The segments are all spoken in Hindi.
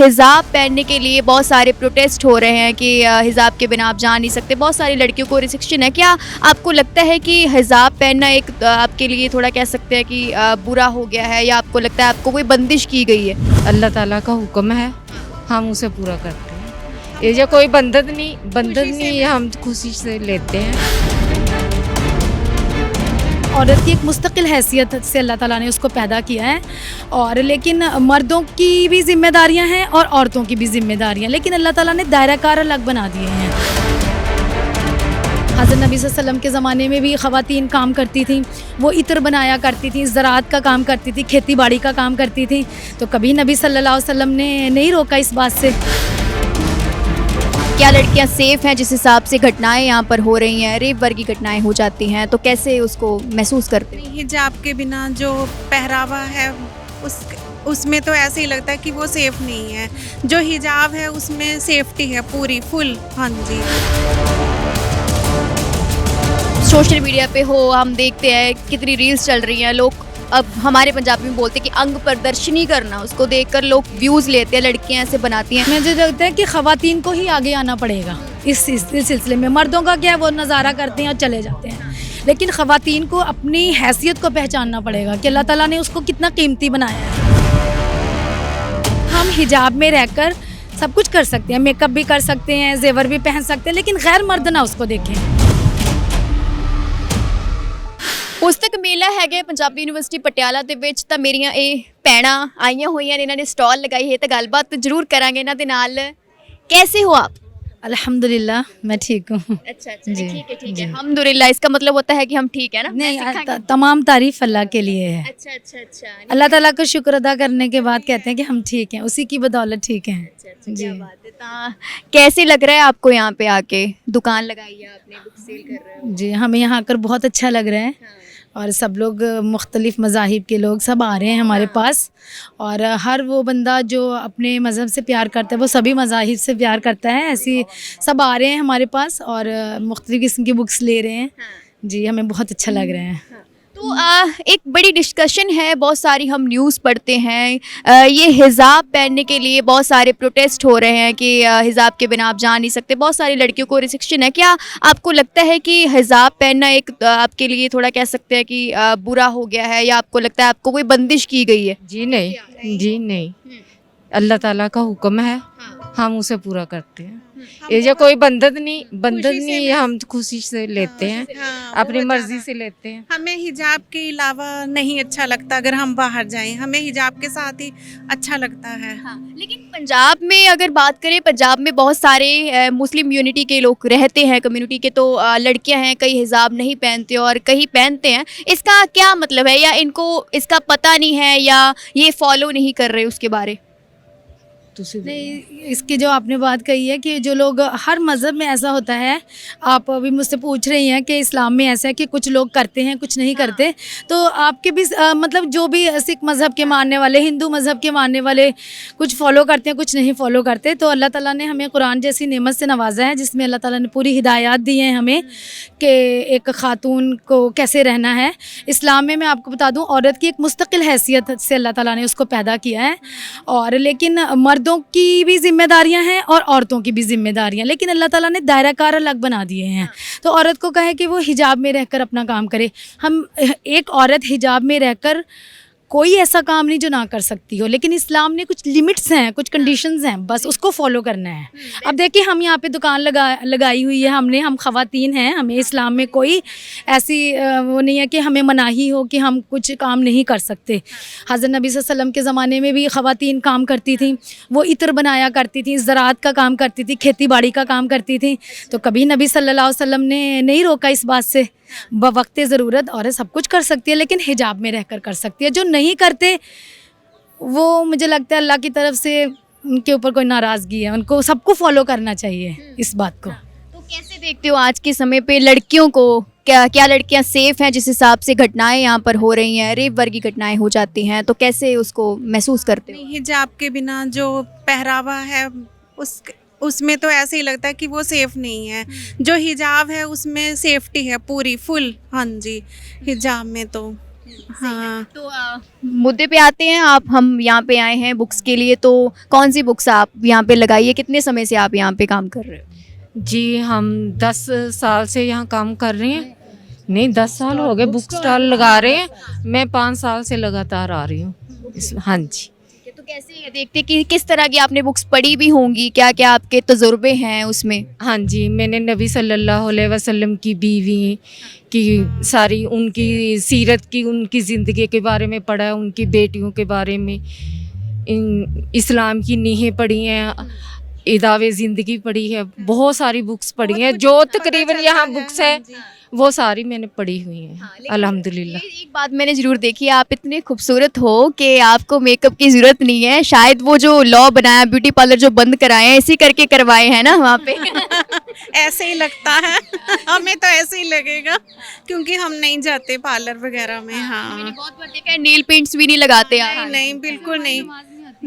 हिजाब पहनने के लिए बहुत सारे प्रोटेस्ट हो रहे हैं कि हिजाब के बिना आप जा नहीं सकते, बहुत सारी लड़कियों को रिस्ट्रिक्शन है। क्या आपको लगता है कि हिजाब पहनना एक आपके लिए थोड़ा कह सकते हैं कि बुरा हो गया है, या आपको लगता है आपको कोई बंदिश की गई है? अल्लाह ताला का हुक्म है, हम उसे पूरा करते हैं। ये जो कोई बंधन नहीं, हम खुशी से लेते हैं। औरत की एक मुस्तकिल हैसियत से अल्लाह ताला ने उसको पैदा किया है, और लेकिन मर्दों की भी जिम्मेदारियां हैं और औरतों की भी जिम्मेदारियां, लेकिन अल्लाह ताला ने दायरा-कार अलग बना दिए हैं। हज़रत नबी सल्लल्लाहु अलैहि वसल्लम के ज़माने में भी ख़वातीन काम करती थीं, वो इत्र बनाया करती थीं, ज़राअत का काम करती थी, खेती बाड़ी का काम करती थी, तो कभी नबी सल्लल्लाहु अलैहि वसल्लम ने नहीं रोका इस बात से। क्या लड़कियां सेफ हैं जिस हिसाब से घटनाएं यहाँ पर हो रही हैं, रेप वर्गी घटनाएं हो जाती हैं, तो कैसे उसको महसूस करते हैं? हिजाब के बिना जो पहरावा है उसमें तो ऐसे ही लगता है कि वो सेफ नहीं है। जो हिजाब है उसमें सेफ्टी है पूरी फुल। हाँ जी। सोशल मीडिया पे हो, हम देखते हैं कितनी रील्स चल रही हैं, लोग अब हमारे पंजाबी में बोलते हैं कि अंग प्रदर्शनी करना, उसको देखकर लोग व्यूज़ लेते हैं, लड़कियां ऐसे बनाती हैं। मुझे लगता है कि ख़वातीन को ही आगे आना पड़ेगा इस सिलसिले में। मर्दों का क्या है, वो नज़ारा करते हैं और चले जाते हैं, लेकिन ख़वातीन को अपनी हैसियत को पहचानना पड़ेगा कि अल्लाह ताला ने उसको कितना कीमती बनाया है। हम हिजाब में रहकर सब कुछ कर सकते हैं, मेकअप भी कर सकते हैं, जेवर भी पहन सकते हैं, लेकिन गैर मर्द ना उसको देखें। पुस्तक मेला है पंजाबी यूनिवर्सिटी पटियाला ਦੇ ਵਿੱਚ, ਤਾਂ ਮੇਰੀਆਂ ਇਹ ਭੈਣਾਂ ਆਈਆਂ ਹੋਈਆਂ ਨੇ, ਇਹਨਾਂ ਨੇ ਸਟਾਲ ਲਗਾਈ ਹੈ, ਤਾਂ ਗੱਲਬਾਤ ਜ਼ਰੂਰ ਕਰਾਂਗੇ ਇਹਨਾਂ ਦੇ ਨਾਲ। कैसे हो आप? अल्हम्दुलिल्लाह मैं ठीक हूँ। अच्छा अच्छा, जी, ठीक है ठीक जी। है। अल्हम्दुलिल्लाह इसका मतलब होता है कि हम ठीक है ना? नहीं, तमाम तारीफ अल्लाह के लिए है। अच्छा अच्छा अच्छा। अल्लाह ताला को शुक्र अदा करने के बाद कहते हैं कि हम ठीक हैं, उसी की बदौलत ठीक हैं। अच्छा अच्छा, जी। क्या बात है। कैसे लग रहा है आपको यहाँ पे आके? दुकान लगाई है आपने, बुक सेल कर रहे हो? जी, हमें यहाँ आकर बहुत अच्छा लग रहा है, हाँ। और सब लोग मुख्तलिफ़ मज़ाहिब के लोग सब आ रहे हैं हमारे पास, और हर वो बंदा जो अपने मज़हब से प्यार करता है वो सभी मज़ाहिब से प्यार करता है, ऐसी सब आ रहे हैं हमारे पास और मुख्तलिफ़ किस्म की बुक्स ले रहे हैं। जी, हमें बहुत अच्छा लग रहा है। तो एक बड़ी डिस्कशन है, बहुत सारी हम न्यूज़ पढ़ते हैं, ये हिजाब पहनने के लिए बहुत सारे प्रोटेस्ट हो रहे हैं कि हिजाब के बिना आप जा नहीं सकते, बहुत सारी लड़कियों को रिस्ट्रिक्शन है। क्या आपको लगता है कि हिजाब पहनना एक आपके लिए थोड़ा कह सकते हैं कि बुरा हो गया है, या आपको लगता है आपको कोई बंदिश की गई है? जी नहीं, अल्लाह ताला का हुक्म है, हम उसे पूरा करते हैं। ये जो कोई बंधन नहीं, हम खुशी से लेते हैं, अपनी मर्जी से लेते हैं। हमें हिजाब के अलावा नहीं अच्छा लगता, अगर हम बाहर जाएं हमें हिजाब के साथ ही अच्छा लगता है। हाँ, लेकिन पंजाब में अगर बात करें, पंजाब में बहुत सारे मुस्लिम यूनिटी के लोग रहते हैं, कम्युनिटी के, तो लड़कियां हैं, कई हिजाब नहीं पहनते और कई पहनते हैं। इसका क्या मतलब है, या इनको इसका पता नहीं है, या ये फॉलो नहीं कर रहे उसके बारे? नहीं, इसकी जो आपने बात कही है कि जो लोग हर मज़हब में ऐसा होता है, आप अभी मुझसे पूछ रही हैं कि इस्लाम में ऐसा है कि कुछ लोग करते हैं कुछ नहीं करते, तो आपके भी मतलब जो भी सिख मज़हब के मानने वाले, हिंदू मज़हब के मानने वाले कुछ फॉलो करते हैं कुछ नहीं फॉलो करते, तो अल्लाह ताला ने हमें कुरान जैसी नेमत से नवाजा है, जिसमें अल्लाह ताला ने पूरी हिदायत दी है हमें कि एक ख़ातून को कैसे रहना है। इस्लाम में मैं आपको बता दूँ, औरत की एक मुस्तकिल हैसियत से अल्लाह ताला ने उसको पैदा किया है, और लेकिन मर्दों की भी जिम्मेदारियां हैं और औरतों की भी जिम्मेदारियां, लेकिन अल्लाह ताला ने दायरा-कार अलग बना दिए हैं। तो औरत को कहे कि वो हिजाब में रहकर अपना काम करे। हम एक औरत हिजाब में रहकर कोई ऐसा काम नहीं जो ना कर सकती हो, लेकिन इस्लाम ने कुछ लिमिट्स हैं, कुछ कंडीशंस हैं, बस उसको फॉलो करना है। अब देखिए, हम यहाँ पे दुकान लगाई हुई है, हम ख़वातीन हैं, हमें इस्लाम में कोई ऐसी वो नहीं है कि हमें मनाही हो कि हम कुछ काम नहीं कर सकते। हज़रत नबी सल्लल्लाहु अलैहि वसल्लम के ज़माने में भी ख़वातीन काम करती थीं, वो इत्र बनाया करती थीं, ज़राअत का काम करती थी, खेती बाड़ी का काम करती थी, तो कभी नबी सल्लल्लाहु अलैहि वसल्लम ने नहीं रोका इस बात से। बवक्ते ज़रूरत औरत सब कुछ कर सकती है, लेकिन हिजाब में रहकर कर सकती है। जो नहीं करते वो मुझे लगता है अल्लाह की तरफ से उनके ऊपर कोई नाराज़गी है, उनको सबको फॉलो करना चाहिए इस बात को। तो कैसे देखते हो आज के समय पे लड़कियों को? क्या लड़कियां सेफ हैं जिस हिसाब से घटनाएं यहाँ पर हो रही हैं, रेप वर्गी घटनाएं हो जाती हैं, तो कैसे उसको महसूस करते हो? हिजाब के बिना जो पहरावा है उसमें तो ऐसे ही लगता है कि वो सेफ नहीं है। जो हिजाब है उसमें सेफ्टी है पूरी फुल। हाँ जी, हिजाब में तो हाँ। तो मुद्दे पे आते हैं आप, हम यहाँ पे आए हैं बुक्स के लिए, तो कौन सी बुक्स आप यहाँ पे लगाइए, कितने समय से आप यहाँ पे काम कर रहे हो? जी हम 10 साल से यहाँ काम कर रहे हैं। नहीं 10 साल हो गए बुक स्टॉल लगा रहे हैं। मैं 5 साल से लगातार आ रही हूँ हाँ जी। तो कैसे ये देखते कि किस तरह की आपने बुक्स पढ़ी भी होंगी, क्या क्या आपके तजुर्बे हैं उसमें? हाँ जी मैंने नबी सल्लल्लाहु अलैहि वसल्लम की बीवी की सारी उनकी सीरत की, उनकी ज़िंदगी के बारे में पढ़ा है, उनकी बेटियों के बारे में, इस्लाम की नीहें पढ़ी हैं, इदावे ज़िंदगी पढ़ी है, बहुत सारी बुक्स पढ़ी हैं। जो तकरीबन यहाँ बुक्स है वो सारी मैंने पढ़ी हुई हैं अल्हम्दुलिल्लाह। एक बात मैंने जरूर देखी है, आप इतने खूबसूरत हो कि आपको मेकअप की जरूरत नहीं है। शायद वो जो लॉ बनाया, ब्यूटी पार्लर जो बंद कराए हैं, इसी करके करवाए हैं ना वहाँ पे। ऐसे ही लगता है हमें तो ऐसे ही लगेगा क्योंकि हम नहीं जाते पार्लर वगैरह में। हाँ मैंने बहुत बार देखा है नील पेंट्स भी नहीं लगाते आप। नहीं बिल्कुल नहीं,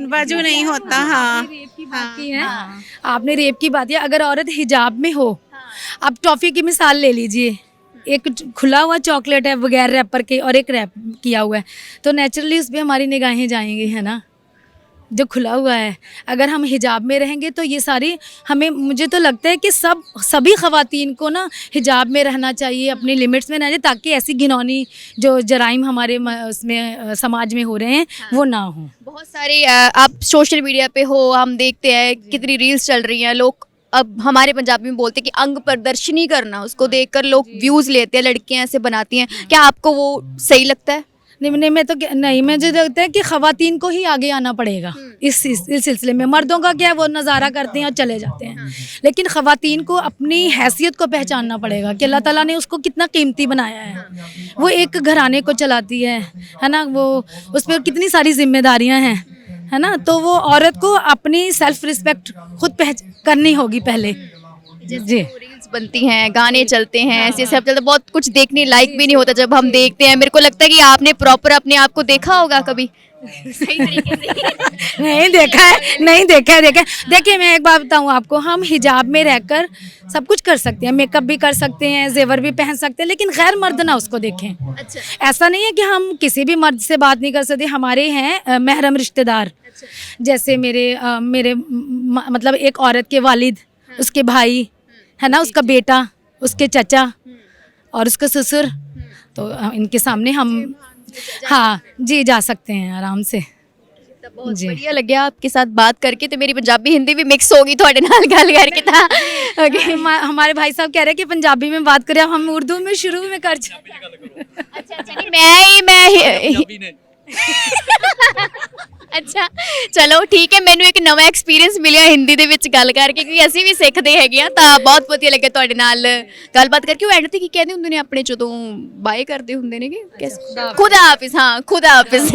वजू नहीं होता। हाँ की है आपने रेप की बात है। अगर औरत हिजाब में हो, आप टॉफ़ी की मिसाल ले लीजिए, एक खुला हुआ चॉकलेट है बगैर रैपर के और एक रैप किया हुआ है, तो नेचुरली उस पर हमारी निगाहें जाएंगी, है ना। जो खुला हुआ है, अगर हम हिजाब में रहेंगे तो ये सारी हमें, मुझे तो लगता है कि सभी ख़वातीन को ना हिजाब में रहना चाहिए, अपनी लिमिट्स में रहना चाहिए, ताकि ऐसी घिनौनी जो जराइम हमारे उसमें समाज में हो रहे हैं वो ना हो। बहुत सारे आप सोशल मीडिया पे हो, हम देखते हैं कितनी रील्स चल रही हैं। लोग अब हमारे पंजाबी में बोलते हैं कि अंग प्रदर्शनी करना, उसको देखकर लोग व्यूज़ लेते हैं, लड़कियां ऐसे बनाती हैं। क्या आपको वो सही लगता है? नहीं मैं तो नहीं, मुझे लगता है कि ख़वातीन को ही आगे आना पड़ेगा इस सिलसिले में। मर्दों का क्या है, वो नज़ारा करते हैं और चले जाते हैं, लेकिन ख़वातीन को अपनी हैसियत को पहचानना पड़ेगा कि अल्लाह ताला ने उसको कितना कीमती बनाया है। वो एक घराने को चलाती है ना, वो उस पर कितनी सारी जिम्मेदारियाँ हैं, है ना। तो वो औरत को अपनी सेल्फ रिस्पेक्ट खुद करनी होगी पहले। जी रील्स बनती हैं, गाने चलते हैं, ऐसे सब चलता, बहुत कुछ देखने लायक भी नहीं होता जब हम देखते हैं। मेरे को लगता है कि आपने प्रॉपर अपने आप को देखा होगा कभी सही तरीके से। नहीं देखा है। देखिए मैं एक बात बताऊँ आपको, हम हिजाब में रहकर सब कुछ कर सकते हैं, मेकअप भी कर सकते हैं, जेवर भी पहन सकते हैं, लेकिन गैर मर्द ना उसको देखें। अच्छा। ऐसा नहीं है कि हम किसी भी मर्द से बात नहीं कर सकते। हमारे हैं महरम रिश्तेदार, जैसे मेरे मतलब एक औरत के वालिद, उसके भाई, है ना, उसका बेटा, उसके चचा और उसका ससुर, तो इनके सामने हम हाँ जी जा सकते हैं आराम से। बहुत बढ़िया लगे आपके साथ बात करके, तो मेरी पंजाबी हिंदी भी मिक्स होगी थोड़े नाल गल करके था। हमारे भाई साहब कह रहे हैं कि पंजाबी में बात करें, हम उर्दू में शुरू में कर अच्छा नहीं अच्छा चलो ठीक है, मैंने एक नवा एक्सपीरियंस मिलिया हिंदी ਦੇ ਵਿੱਚ ਗੱਲ ਕਰਕੇ, ਕਿਉਂਕਿ ਅਸੀਂ ਵੀ ਸਿੱਖਦੇ ਹੈਗੇ ਆ। ਤਾਂ ਬਹੁਤ ਵਧੀਆ ਲੱਗਿਆ ਤੁਹਾਡੇ ਨਾਲ ਗੱਲਬਾਤ ਕਰਕੇ। ਉਹ ਐਂਡ ਤੇ ਕੀ ਕਹਿੰਦੇ ਹੁੰਦੇ ਨੇ ਆਪਣੇ ਜਦੋਂ ਬਾਏ ਕਰਦੇ ਹੁੰਦੇ ਨੇਗੇ, ਖੁਦਾ ਹਾਫਿਜ਼। ਹਾਂ ਖੁਦਾ ਹਾਫਿਜ਼।